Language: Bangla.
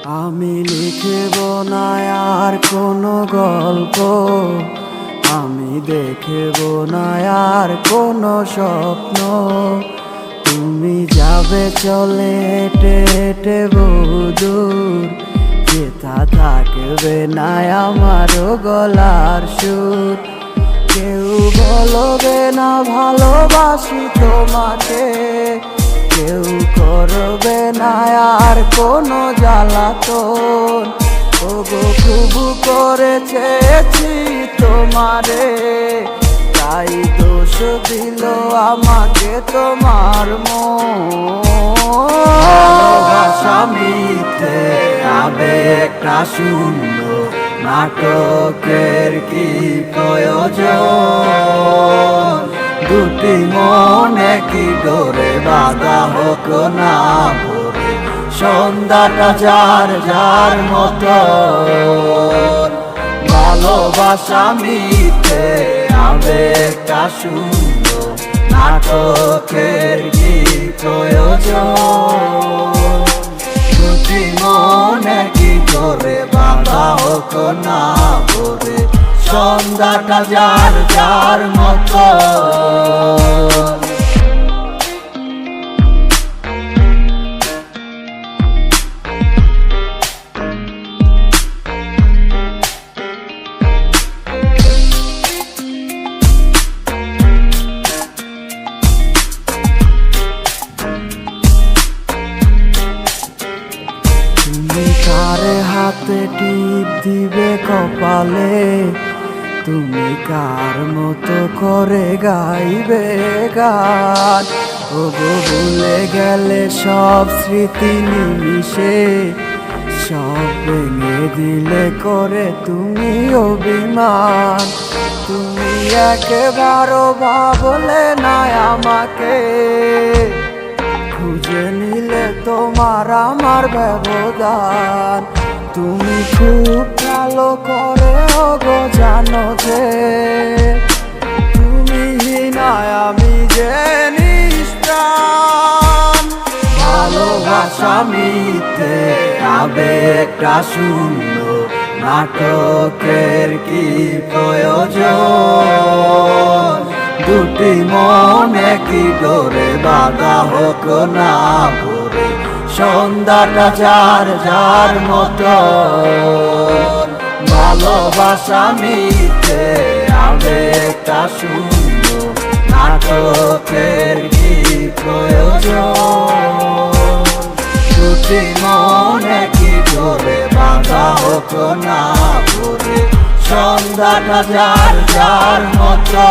আমি লিখব না আর কোনো গল্প, আমি দেখব না আর কোনো স্বপ্ন। তুমি যাবে চলে হেঁটে হেঁটে বহুদূর, যেথা থাকবে না আমারও গলার সুর। কেউ বলবে না ভালোবাসি তোমাকে, কেউ করবে না আর কোনো জ্বালাতন। ওগো খুব করে চেয়েছি তোমারে, তাই দোষ দিল আমাকে তোমার মন। ভালোবাসা মিথ্যে আবেগটা শূন্য, নাটকের কি প্রয়োজন? দুটি মনে কি ডোরে বাঁধা হোক না ভোরে, সন্ধ্যাটা যার যার মতো। ভালোবাসা মিথ্যে আবেগটা শূন্য, নাটকের কি প্রয়োজন? দুটি মনে কি করে বাঁধা হোক না ভোরে, সন্ধ্যাটা যার যার মতো। তুমি কারে হাতে টিপ দিবে কপালে, তুমি কার মতো করে গাইবে গান। ওগো ভুলে গেলে সব স্মৃতি নিমিশে, সব ভেঙে দিলে করে তুমি অভিমান। তুমি একেবারও ভাবলে না আমাকে, খুঁজে নিলে তোমার আমার ব্যবধান। তুমি খুব ভালো করে ওগো জানো যে, তুমি হিনায় আমি যে নিষ্প্রাণ। ভালোবাসা মিথ্যে আবেগটা শূন্য, নাটকের কি প্রয়োজন? দুটি মনে কি ডোরে বাঁধা হোক না ভোরে, সন্ধ্যাটা যার যার মতো। ভালোবাসা মিথ্যে আবেগটা শূন্য, নাটকের কি প্রয়োজন? দুটি মনে কি ডোরে বাঁধা হোক না ভোরে, সন্ধ্যাটা যার যার মতো।